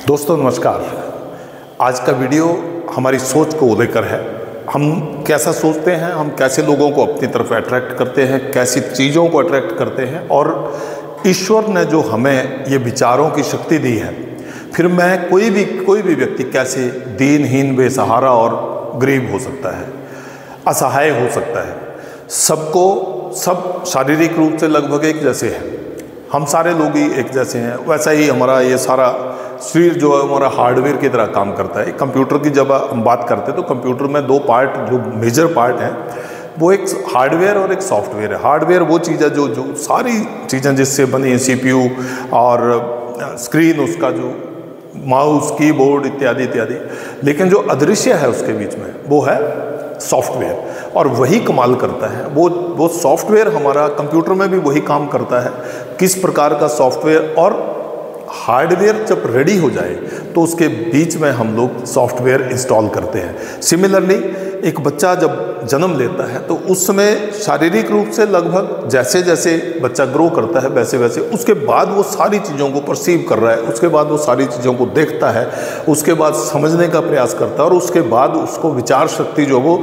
दोस्तों नमस्कार। आज का वीडियो हमारी सोच को लेकर है। हम कैसा सोचते हैं, हम कैसे लोगों को अपनी तरफ अट्रैक्ट करते हैं, कैसी चीज़ों को अट्रैक्ट करते हैं, और ईश्वर ने जो हमें ये विचारों की शक्ति दी है, फिर मैं कोई भी व्यक्ति कैसे दीनहीन, बेसहारा और गरीब हो सकता है, असहाय हो सकता है। सब शारीरिक रूप से लगभग एक जैसे हैं, हम सारे लोग ही एक जैसे हैं। वैसा ही हमारा ये सारा शरीर जो है हमारा हार्डवेयर की तरह काम करता है। कंप्यूटर की जब हम बात करते हैं तो कंप्यूटर में दो पार्ट, जो मेजर पार्ट हैं, वो एक हार्डवेयर और एक सॉफ्टवेयर है। हार्डवेयर वो चीज़ है जो सारी चीज़ें जिससे बनी है, सीपीयू और स्क्रीन, उसका जो माउस, कीबोर्ड इत्यादि इत्यादि। लेकिन जो अदृश्य है उसके बीच में वो है सॉफ्टवेयर, और वही कमाल करता है। वो सॉफ्टवेयर हमारा कंप्यूटर में भी वही काम करता है। किस प्रकार का सॉफ्टवेयर और हार्डवेयर जब रेडी हो जाए तो उसके बीच में हम लोग सॉफ्टवेयर इंस्टॉल करते हैं। सिमिलरली एक बच्चा जब जन्म लेता है तो उस समय शारीरिक रूप से लगभग जैसे जैसे बच्चा ग्रो करता है वैसे वैसे उसके बाद वो सारी चीज़ों को परसीव कर रहा है, उसके बाद वो सारी चीज़ों को देखता है, उसके बाद समझने का प्रयास करता है, और उसके बाद उसको विचार शक्ति जो वो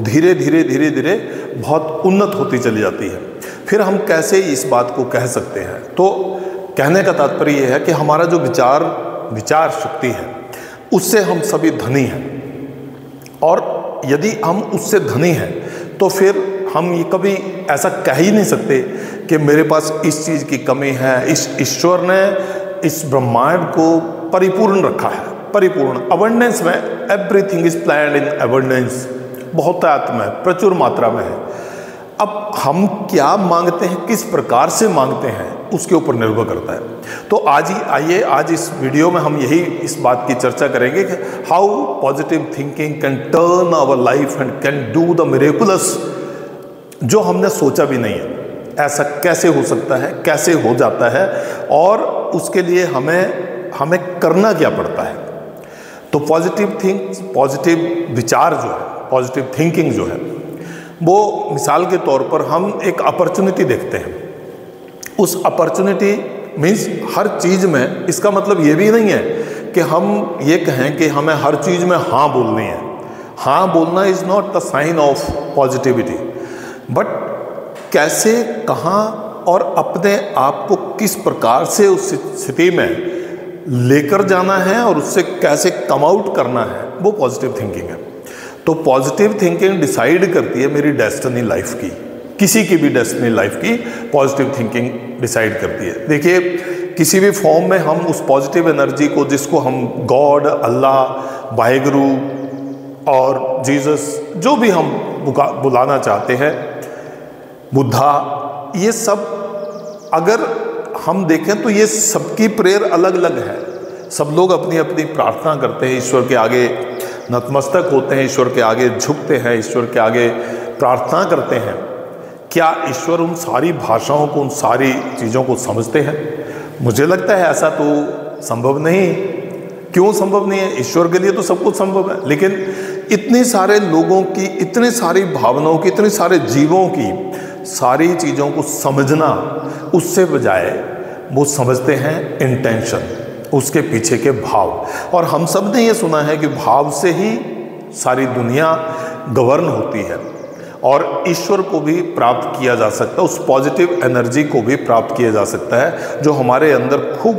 धीरे धीरे बहुत उन्नत होती चली जाती है। फिर हम कैसे इस बात को कह सकते हैं? तो कहने का तात्पर्य यह है कि हमारा जो विचार शक्ति है उससे हम सभी धनी हैं, और यदि हम उससे धनी हैं तो फिर हम ये कभी ऐसा कह ही नहीं सकते कि मेरे पास इस चीज़ की कमी है। इस ईश्वर ने इस ब्रह्मांड को परिपूर्ण रखा है, परिपूर्ण अबंडेंस में। Everything is planned in abundance, बहुतायत में, प्रचुर मात्रा में है। अब हम क्या मांगते हैं, किस प्रकार से मांगते हैं, उसके ऊपर निर्भर करता है। तो आज इस वीडियो में हम इस बात की चर्चा करेंगे कि how positive thinking can turn our life and can do the miraculous, जो हमने सोचा भी नहीं है। ऐसा कैसे हो सकता है, कैसे हो जाता है, और उसके लिए हमें करना क्या पड़ता है। तो पॉजिटिव विचार जो है, पॉजिटिव थिंकिंग जो है, वो मिसाल के तौर पर हम एक अपॉर्चुनिटी देखते हैं। उस अपॉर्चुनिटी मीन्स हर चीज़ में, इसका मतलब ये भी नहीं है कि हम ये कहें कि हमें हर चीज़ में हाँ बोलनी है। हाँ बोलना is not the sign of positivity, but कैसे, कहाँ और अपने आप को किस प्रकार से उस स्थिति में लेकर जाना है और उससे कैसे कम आउट करना है, वो पॉजिटिव थिंकिंग है। तो पॉजिटिव थिंकिंग डिसाइड करती है मेरी डेस्टिनी लाइफ की, किसी की भी डेस्टिनी लाइफ की पॉजिटिव थिंकिंग डिसाइड करती है। देखिए, किसी भी फॉर्म में हम उस पॉजिटिव एनर्जी को, जिसको हम गॉड, अल्लाह, वाहेगुरु और जीसस, जो भी हम बुलाना चाहते हैं, बुद्धा, ये सब अगर हम देखें तो ये सबकी प्रेयर अलग अलग है। सब लोग अपनी अपनी प्रार्थना करते हैं, ईश्वर के आगे नतमस्तक होते हैं, ईश्वर के आगे झुकते हैं, ईश्वर के आगे प्रार्थना करते हैं। क्या ईश्वर उन सारी भाषाओं को, उन सारी चीज़ों को समझते हैं? मुझे लगता है ऐसा तो संभव नहीं। क्यों संभव नहीं है? ईश्वर के लिए तो सब कुछ संभव है, लेकिन इतने सारे लोगों की, इतनी सारी भावनाओं की, इतने सारे जीवों की सारी चीज़ों को समझना, उससे बजाय वो समझते हैं इंटेंशन, उसके पीछे के भाव। और हम सब ने ये सुना है कि भाव से ही सारी दुनिया गवर्न होती है, और ईश्वर को भी प्राप्त किया जा सकता है, उस पॉजिटिव एनर्जी को भी प्राप्त किया जा सकता है, जो हमारे अंदर खूब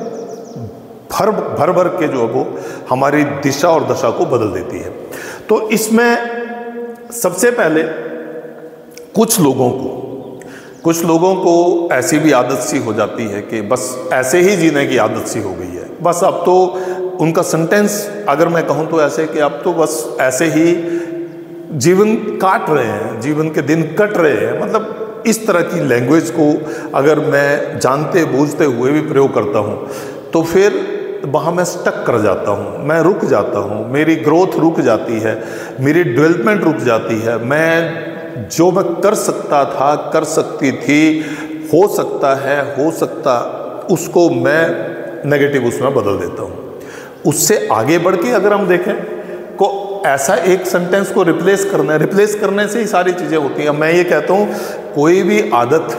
भर के जो वो हमारी दिशा और दशा को बदल देती है। तो इसमें सबसे पहले कुछ लोगों को ऐसी भी आदत सी हो जाती है कि बस ऐसे ही जीने की आदत सी हो गई है। बस अब तो उनका सेंटेंस अगर मैं कहूँ तो ऐसे कि अब तो बस ऐसे ही जीवन काट रहे हैं, जीवन के दिन कट रहे हैं। मतलब इस तरह की लैंग्वेज को अगर मैं जानते बूझते हुए भी प्रयोग करता हूँ तो फिर वहाँ मैं स्टक कर जाता हूँ, मैं रुक जाता हूँ, मेरी ग्रोथ रुक जाती है, मेरी डेवलपमेंट रुक जाती है। मैं जो मैं कर सकता था, कर सकती थी, हो सकता, उसको मैं नेगेटिव उसमें बदल देता हूँ। उससे आगे बढ़ के अगर हम देखें को ऐसा एक सेंटेंस को रिप्लेस करने से ही सारी चीज़ें होती हैं। मैं ये कहता हूँ, कोई भी आदत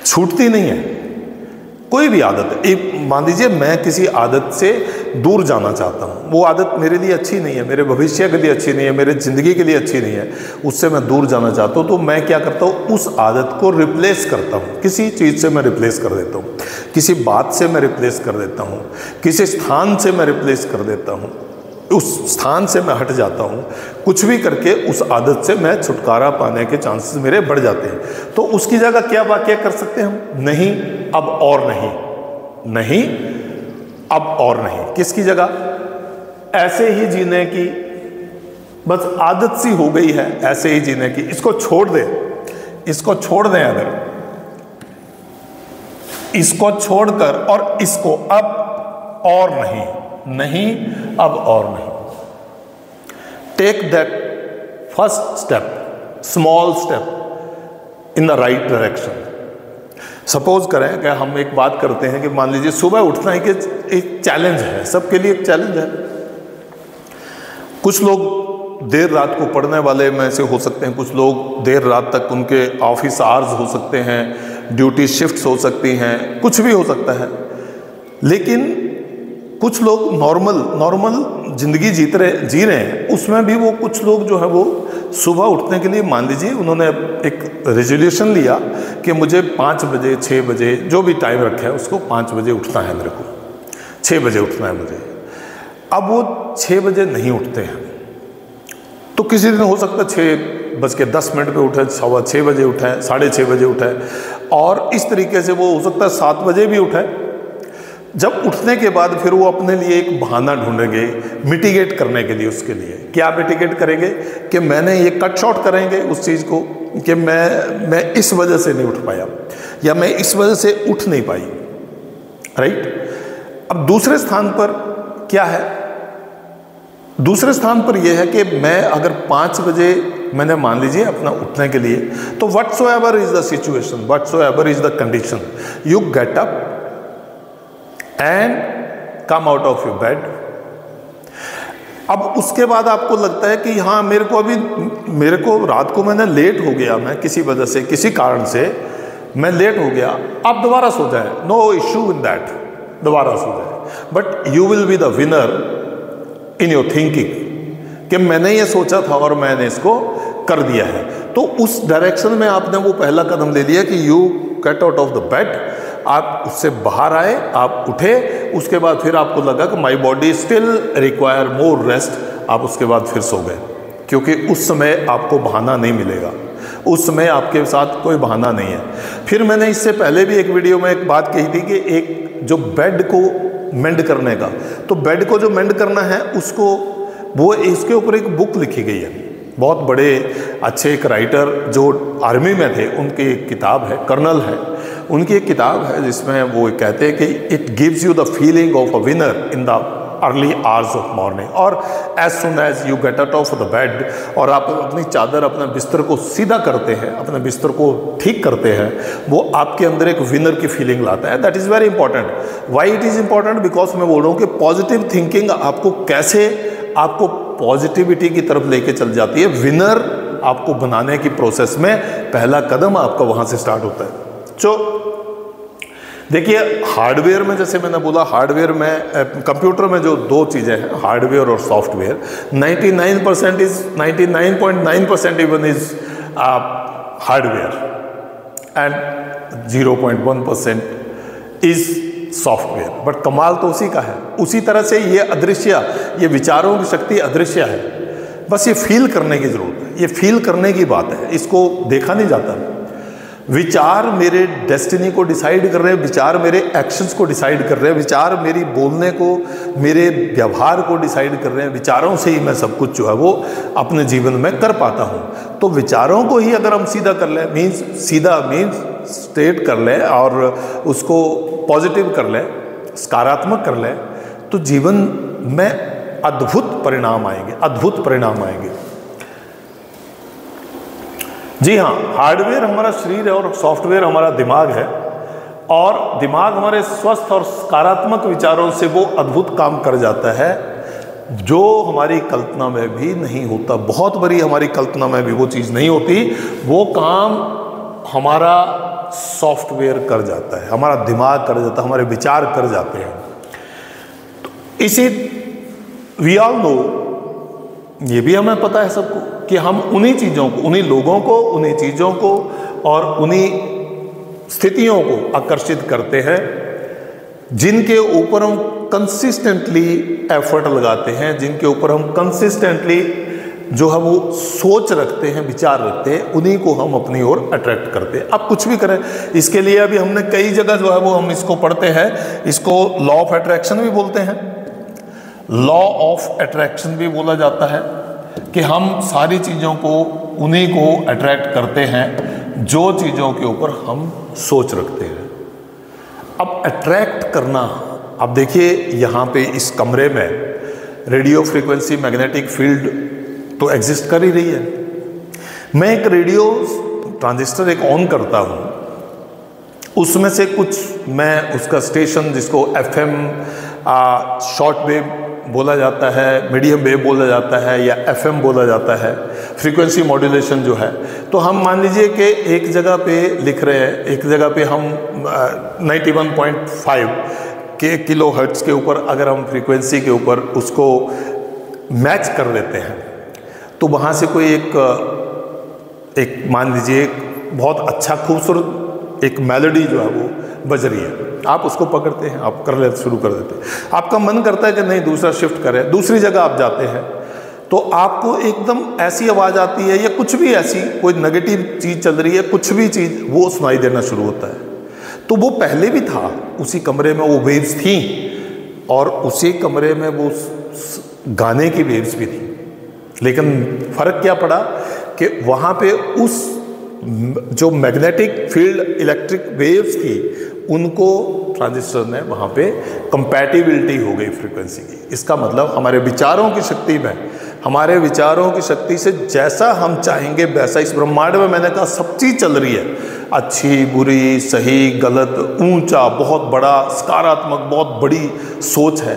छूटती नहीं है, कोई भी आदत, एक मान लीजिए मैं किसी आदत से दूर जाना चाहता हूँ, वो आदत मेरे लिए अच्छी नहीं है, मेरे भविष्य के लिए अच्छी नहीं है, मेरे ज़िंदगी के लिए अच्छी नहीं है, उससे मैं दूर जाना चाहता हूँ, तो मैं क्या करता हूँ, उस आदत को रिप्लेस करता हूँ, किसी चीज़ से मैं रिप्लेस कर देता हूँ, किसी बात से मैं रिप्लेस कर देता हूँ, किसी स्थान से मैं रिप्लेस कर देता हूँ, उस स्थान से मैं हट जाता हूँ, कुछ भी करके उस आदत से मैं छुटकारा पाने के चांसेस मेरे बढ़ जाते हैं। तो उसकी जगह क्या वाक्य कर सकते हैं हम, नहीं अब और नहीं, नहीं अब और नहीं, किसकी जगह, ऐसे ही जीने की बस आदत सी हो गई है, ऐसे ही जीने की, इसको छोड़ दें, इसको छोड़ दें, अगर इसको छोड़कर और इसको अब और नहीं, नहीं अब और नहीं, take that first step, small step in the right direction. Suppose करें कि हम एक बात करते हैं कि मान लीजिए सुबह उठना एक चैलेंज है, सबके लिए एक चैलेंज है। कुछ लोग देर रात को पढ़ने वाले में से हो सकते हैं, कुछ लोग देर रात तक उनके ऑफिस आवर्स हो सकते हैं, ड्यूटी शिफ्ट्स हो सकती हैं, कुछ भी हो सकता है। लेकिन कुछ लोग नॉर्मल ज़िंदगी जी रहे हैं, उसमें भी वो कुछ लोग जो है वो सुबह उठने के लिए, मान लीजिए उन्होंने एक रेजोल्यूशन लिया कि मुझे 5 बजे 6 बजे जो भी टाइम रखा है उसको 5 बजे उठना है, मेरे को 6 बजे उठना है मुझे। अब वो 6 बजे नहीं उठते हैं, तो किसी दिन हो सकता है 6:10 पे उठे, 6:15 बजे उठे, 6:30 बजे उठे, और इस तरीके से वो हो सकता है 7 बजे भी उठे। जब उठने के बाद फिर वो अपने लिए एक बहाना ढूंढेंगे मिटिगेट करने के लिए, उसके लिए क्या मिटिगेट करेंगे कि मैंने ये कट शॉर्ट करेंगे उस चीज़ को कि मैं इस वजह से नहीं उठ पाया या मैं इस वजह से उठ नहीं पाई, राइट। अब दूसरे स्थान पर क्या है, दूसरे स्थान पर यह है कि मैं अगर 5 बजे मैंने मान लीजिए अपना उठने के लिए, तो whatsoever is the situation, whatsoever is the condition, you get up and come out of your bed. अब उसके बाद आपको लगता है कि हाँ मेरे को रात को मैंने लेट हो गया, मैं किसी वजह से किसी कारण से मैं लेट हो गया, आप दोबारा सो जाए, नो इश्यू इन दैट, दोबारा सो जाए, but you will be the winner in your thinking कि मैंने ये सोचा था और मैंने इसको कर दिया है। तो उस डायरेक्शन में आपने वो पहला कदम ले लिया कि you get out of the bed, आप उससे बाहर आए, आप उठे, उसके बाद फिर आपको लगा कि my body still require more rest, आप उसके बाद फिर सो गए, क्योंकि उस समय आपको बहाना नहीं मिलेगा, उस समय आपके साथ कोई बहाना नहीं है। फिर मैंने इससे पहले भी एक वीडियो में एक बात कही थी कि एक जो बेड को मेंड करने का, तो बेड को जो मेंड करना है उसको, वो इसके ऊपर एक बुक लिखी गई है, बहुत बड़े अच्छे एक राइटर जो आर्मी में थे, उनकी एक किताब है, कर्नल है, उनकी एक किताब है जिसमें वो कहते हैं कि it gives you the feeling of a winner in the early hours of morning, और as soon as you get out of the bed, और आप अपनी चादर, अपने बिस्तर को सीधा करते हैं, अपने बिस्तर को ठीक करते हैं, वो आपके अंदर एक विनर की फीलिंग लाता है। That is very important. Why it is important? Because मैं बोल रहा हूँ कि पॉजिटिव थिंकिंग आपको कैसे, आपको पॉजिटिविटी की तरफ लेके चल जाती है। विनर आपको बनाने की प्रोसेस में पहला कदम आपका वहाँ से स्टार्ट होता है। देखिए हार्डवेयर में, जैसे मैंने बोला, हार्डवेयर में, कंप्यूटर में जो दो चीज़ें हैं, हार्डवेयर और software, 99.9% even is hardware and 0.1% is software. But कमाल तो उसी का है। उसी तरह से ये अदृश्य, ये विचारों की शक्ति अदृश्य है, बस ये फील करने की ज़रूरत है, ये फील करने की बात है, इसको देखा नहीं जाता। विचार मेरे डेस्टिनी को डिसाइड कर रहे हैं, विचार मेरे एक्शंस को डिसाइड कर रहे हैं, विचार मेरी बोलने को, मेरे व्यवहार को डिसाइड कर रहे हैं। विचारों से ही मैं सब कुछ जो है वो अपने जीवन में कर पाता हूँ। तो विचारों को ही अगर हम सीधा कर लें, सीधा मीन्स स्ट्रेट कर लें और उसको पॉजिटिव कर लें, सकारात्मक कर लें, तो जीवन में अद्भुत परिणाम आएंगे, अद्भुत परिणाम आएंगे। जी हाँ, हार्डवेयर हमारा शरीर है और सॉफ्टवेयर हमारा दिमाग है, और दिमाग हमारे स्वस्थ और सकारात्मक विचारों से वो अद्भुत काम कर जाता है जो हमारी कल्पना में भी नहीं होता। बहुत बड़ी हमारी कल्पना में भी वो चीज़ नहीं होती, वो काम हमारा सॉफ्टवेयर कर जाता है, हमारा दिमाग कर जाता है, हमारे विचार कर जाते हैं। तो इसी वी ऑल नो, ये भी हमें पता है सबको कि हम उन्हीं चीज़ों को, उन्हीं लोगों को, उन्हीं चीज़ों को और उन्हीं स्थितियों को आकर्षित करते हैं जिनके ऊपर हम कंसिस्टेंटली एफर्ट लगाते हैं, जिनके ऊपर हम कंसिस्टेंटली जो है वो सोच रखते हैं, विचार रखते हैं, उन्हीं को हम अपनी ओर अट्रैक्ट करते हैं। अब कुछ भी करें, इसके लिए अभी हमने कई जगह जो है वो हम इसको पढ़ते हैं, इसको लॉ ऑफ अट्रैक्शन भी बोलते हैं, लॉ ऑफ अट्रैक्शन भी बोला जाता है कि हम सारी चीज़ों को उन्हीं को अट्रैक्ट करते हैं जो चीज़ों के ऊपर हम सोच रखते हैं। अब अट्रैक्ट करना, अब देखिए यहाँ पे इस कमरे में रेडियो फ्रीक्वेंसी मैग्नेटिक फील्ड तो एग्जिस्ट कर ही रही है। मैं एक रेडियो ट्रांजिस्टर एक ऑन करता हूँ, उसमें से कुछ मैं उसका स्टेशन जिसको FM शॉर्ट वेव बोला जाता है, मीडियम वेव बोला जाता है या FM बोला जाता है, फ्रीक्वेंसी मॉड्यूलेशन जो है, तो हम मान लीजिए कि एक जगह पे लिख रहे हैं, एक जगह पे हम 91.5 के किलो हर्ट्ज के ऊपर अगर हम फ्रीक्वेंसी के ऊपर उसको मैच कर लेते हैं तो वहाँ से कोई एक मान लीजिए एक बहुत अच्छा खूबसूरत एक मेलोडी जो है वो बज रही है, आप उसको पकड़ते हैं, आप कर लेते शुरू कर देते हैं, आपका मन करता है कि नहीं दूसरा शिफ्ट करें, दूसरी जगह आप जाते हैं तो आपको एकदम ऐसी आवाज़ आती है या कुछ भी ऐसी कोई नेगेटिव चीज़ चल रही है, कुछ भी चीज़ वो सुनाई देना शुरू होता है। तो वो पहले भी था, उसी कमरे में वो वेव्स थी और उसी कमरे में वो गाने की वेव्स भी थी, लेकिन फ़र्क क्या पड़ा कि वहाँ पे उस जो मैग्नेटिक फील्ड इलेक्ट्रिक वेव्स थी उनको ट्रांजिस्टर ने वहाँ पे कंपैटिबिलिटी हो गई फ्रीक्वेंसी की। इसका मतलब हमारे विचारों की शक्ति में, हमारे विचारों की शक्ति से जैसा हम चाहेंगे वैसा इस ब्रह्मांड में, मैंने कहा सब चीज़ चल रही है, अच्छी बुरी सही गलत ऊंचा बहुत बड़ा सकारात्मक बहुत बड़ी सोच है।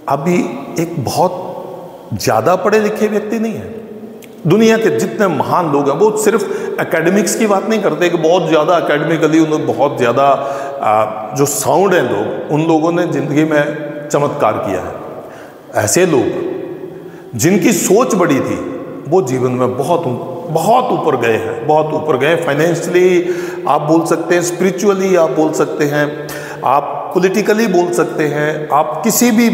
अभी एक बहुत ज़्यादा पढ़े लिखे व्यक्ति नहीं है, दुनिया के जितने महान लोग हैं वो सिर्फ एकेडमिक्स की बात नहीं करते कि बहुत ज़्यादा एकेडमिकली उन्होंने बहुत ज़्यादा जो साउंड हैं लोग, उन लोगों ने ज़िंदगी में चमत्कार किया है। ऐसे लोग जिनकी सोच बड़ी थी वो जीवन में बहुत ऊपर गए हैं, बहुत ऊपर गए। फाइनेंशियली आप बोल सकते हैं, स्पिरिचुअली आप बोल सकते हैं, आप पॉलिटिकली बोल सकते हैं, आप किसी भी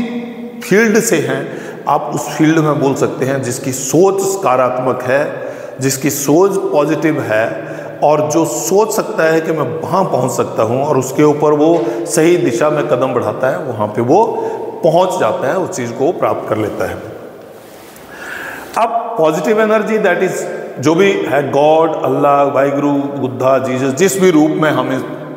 फील्ड से हैं आप उस फील्ड में बोल सकते हैं जिसकी सोच सकारात्मक है, जिसकी सोच पॉजिटिव है और जो सोच सकता है कि मैं वहाँ पहुँच सकता हूँ और उसके ऊपर वो सही दिशा में कदम बढ़ाता है, वहाँ पे वो पहुँच जाता है, उस चीज़ को प्राप्त कर लेता है। अब पॉजिटिव एनर्जी दैट इज जो भी है, गॉड, अल्लाह, वाहिगुरु, बुद्धा, जीसस, जिस भी रूप में हम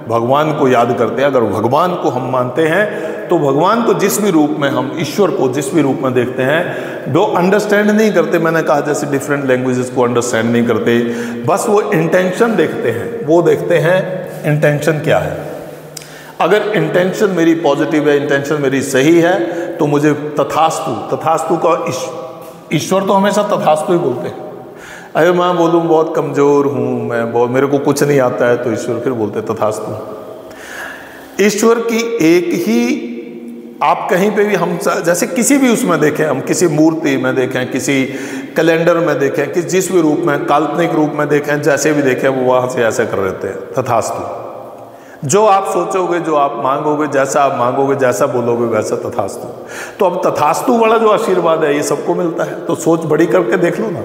भगवान को याद करते हैं, अगर भगवान को हम मानते हैं तो भगवान को जिस भी रूप में हम, ईश्वर को जिस भी रूप में देखते हैं, वो अंडरस्टैंड नहीं करते। मैंने कहा जैसे डिफरेंट लैंग्वेजेस को अंडरस्टैंड नहीं करते, बस वो इंटेंशन देखते हैं, वो देखते हैं इंटेंशन क्या है। अगर इंटेंशन मेरी पॉजिटिव है, इंटेंशन मेरी सही है तो मुझे तथास्तु, तथास्तु का ईश्वर तो हमेशा तथास्तु ही बोलते हैं। अरे मैं बोलूँ बहुत कमज़ोर हूँ, मैं बहुत, मेरे को कुछ नहीं आता है, तो ईश्वर फिर बोलते तथास्तु। ईश्वर की एक ही, आप कहीं पे भी हम जैसे किसी भी उसमें देखें, हम किसी मूर्ति में देखें, किसी कैलेंडर में देखें, कि जिस भी रूप में, काल्पनिक रूप में देखें, जैसे भी देखें, वो वहाँ से ऐसे कर देते हैं तथास्तु। जो आप सोचोगे, जो आप मांगोगे, जैसा आप मांगोगे, जैसा बोलोगे वैसा तथास्तु। तो अब तथास्तु वाला जो आशीर्वाद है ये सबको मिलता है, तो सोच बड़ी करके देख लो ना,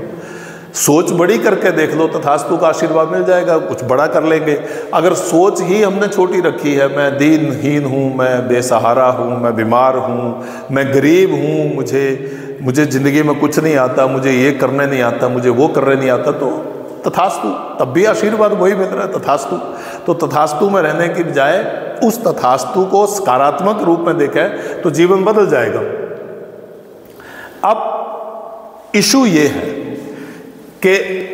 सोच बड़ी करके देख लो, तथास्तु का आशीर्वाद मिल जाएगा, कुछ बड़ा कर लेंगे। अगर सोच ही हमने छोटी रखी है, मैं दीनहीन हूँ, मैं बेसहारा हूँ, मैं बीमार हूँ, मैं गरीब हूँ, मुझे ज़िंदगी में कुछ नहीं आता, मुझे ये करने नहीं आता, मुझे वो करने नहीं आता, तो तथास्तु, तब भी आशीर्वाद वही मिल रहा है, तथास्तु। तो तथास्तु में रहने की बजाय उस तथास्तु को सकारात्मक रूप में देखें तो जीवन बदल जाएगा। अब इशू ये है कि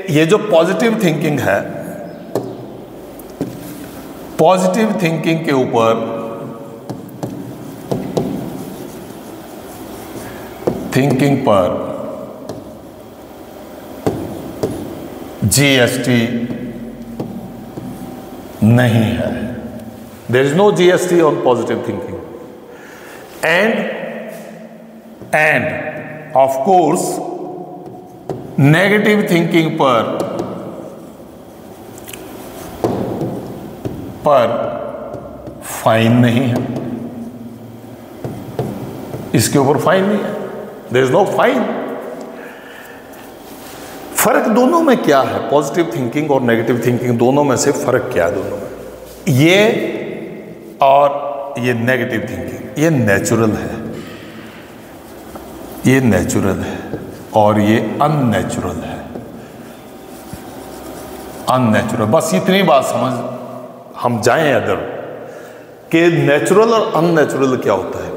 ये जो पॉजिटिव थिंकिंग है, पॉजिटिव थिंकिंग के ऊपर, थिंकिंग पर GST नहीं है। There is no GST on positive thinking. And of course negative thinking पर फाइन नहीं है, इसके ऊपर फाइन नहीं है, देयर इज नो फाइन। फर्क दोनों में क्या है? पॉजिटिव थिंकिंग और नेगेटिव थिंकिंग दोनों में से फर्क क्या है? दोनों में ये और ये नेगेटिव थिंकिंग, ये नेचुरल है, ये नेचुरल है और ये अननेचुरल है। अननेचुरल, बस इतनी बात समझ हम जाएं अगर कि नेचुरल और अननेचुरल क्या होता है।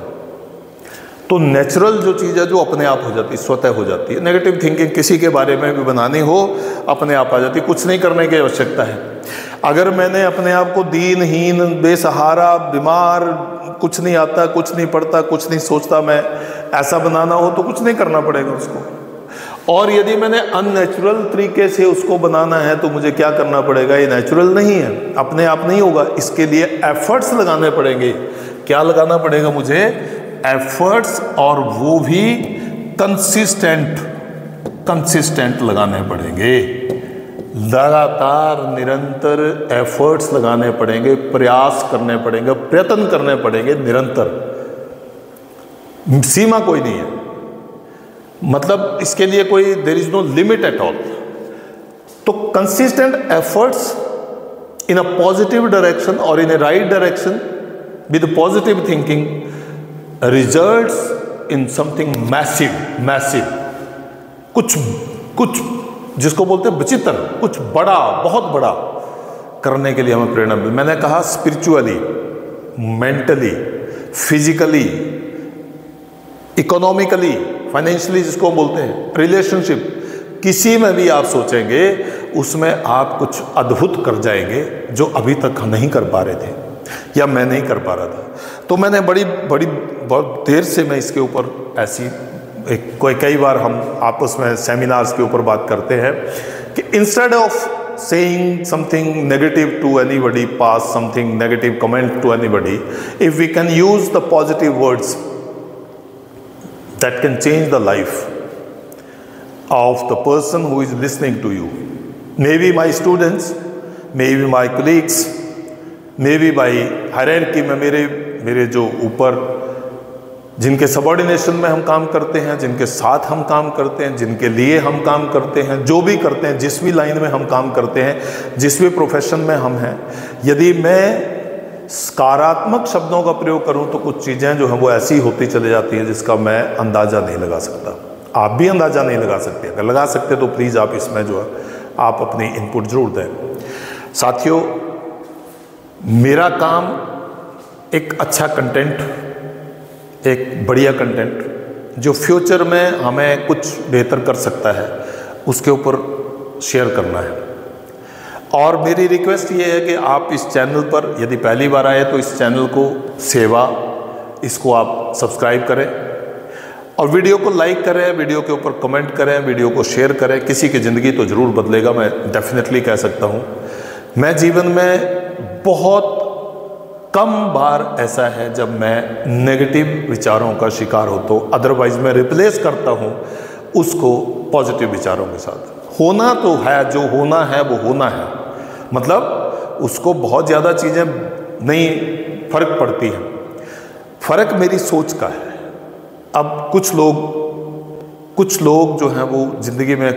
तो नेचुरल जो चीज़ है जो अपने आप हो जाती है, स्वतः हो जाती है। नेगेटिव थिंकिंग किसी के बारे में भी बनानी हो अपने आप आ जाती है, कुछ नहीं करने की आवश्यकता है। अगर मैंने अपने आप को दीनहीन, बेसहारा, बीमार, कुछ नहीं आता, कुछ नहीं पढ़ता, कुछ नहीं सोचता, मैं ऐसा बनाना हो तो कुछ नहीं करना पड़ेगा उसको। और यदि मैंने अननेचुरल तरीके से उसको बनाना है तो मुझे क्या करना पड़ेगा? ये नेचुरल नहीं है, अपने आप नहीं होगा, इसके लिए एफर्ट्स लगाने पड़ेंगे। क्या लगाना पड़ेगा मुझे? एफर्ट्स, और वो भी कंसिस्टेंट लगाने पड़ेंगे। लगातार निरंतर एफर्ट्स लगाने पड़ेंगे, प्रयास करने पड़ेंगे, प्रयत्न करने पड़ेंगे निरंतर। सीमा कोई नहीं है, मतलब इसके लिए कोई there is no limit at all. तो consistent efforts in a positive direction और in a right direction with positive thinking results in something massive, कुछ जिसको बोलते हैं विचित्र, कुछ बड़ा, बहुत बड़ा करने के लिए हमें प्रेरणा मिलती। मैंने कहा spiritually, mentally, physically, economically, financially जिसको बोलते हैं, रिलेशनशिप, किसी में भी आप सोचेंगे उसमें आप कुछ अद्भुत कर जाएंगे जो अभी तक हम नहीं कर पा रहे थे या मैं नहीं कर पा रहा था। तो मैंने बहुत देर से मैं इसके ऊपर ऐसी कई बार हम आपस में सेमिनार्स के ऊपर बात करते हैं कि instead of saying something negative to anybody, pass something negative comment to anybody, if we can use the positive words that can change the life of the person who is listening to you. Maybe my students, maybe my colleagues, maybe by hierarchy में मेरे जो ऊपर जिनके subordination में हम काम करते हैं, जिनके साथ हम काम करते हैं, जिनके लिए हम काम करते हैं, जो भी करते हैं, जिस भी लाइन में हम काम करते हैं, जिस भी प्रोफेशन में हम हैं, यदि मैं सकारात्मक शब्दों का प्रयोग करूं तो कुछ चीज़ें जो हैं वो ऐसी होती चली जाती हैं जिसका मैं अंदाज़ा नहीं लगा सकता। आप भी अंदाज़ा नहीं लगा सकते। अगर लगा सकते तो प्लीज़ आप इसमें जो है आप अपनी इनपुट ज़रूर दें। साथियों, मेरा काम एक अच्छा कंटेंट, एक बढ़िया कंटेंट जो फ्यूचर में हमें कुछ बेहतर कर सकता है उसके ऊपर शेयर करना है। और मेरी रिक्वेस्ट ये है कि आप इस चैनल पर यदि पहली बार आए तो इस चैनल को सेवा, इसको आप सब्सक्राइब करें और वीडियो को लाइक करें, वीडियो के ऊपर कमेंट करें, वीडियो को शेयर करें। किसी की ज़िंदगी तो ज़रूर बदलेगा, मैं डेफिनेटली कह सकता हूँ। मैं जीवन में बहुत कम बार ऐसा है जब मैं नेगेटिव विचारों का शिकार हो, तो अदरवाइज मैं रिप्लेस करता हूँ उसको पॉजिटिव विचारों के साथ। होना तो है, जो होना है वो होना है, मतलब उसको बहुत ज़्यादा चीज़ें नहीं फर्क पड़ती हैं। फर्क मेरी सोच का है। अब कुछ लोग जो हैं वो ज़िंदगी में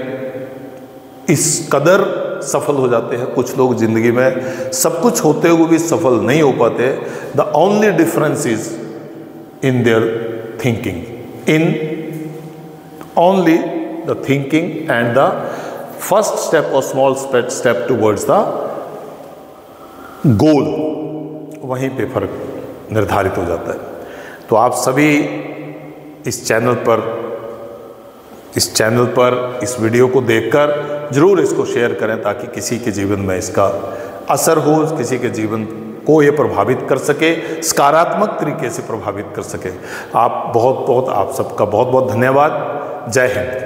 इस कदर सफल हो जाते हैं, कुछ लोग ज़िंदगी में सब कुछ होते हुए भी सफल नहीं हो पाते। The only difference is in their thinking, in only the thinking and the first step और small step towards the goal, वहीं पे फर्क निर्धारित हो जाता है। तो आप सभी इस चैनल पर इस वीडियो को देखकर ज़रूर इसको शेयर करें ताकि किसी के जीवन में इसका असर हो, किसी के जीवन को ये प्रभावित कर सके, सकारात्मक तरीके से प्रभावित कर सके। आप सबका बहुत बहुत धन्यवाद। जय हिंद।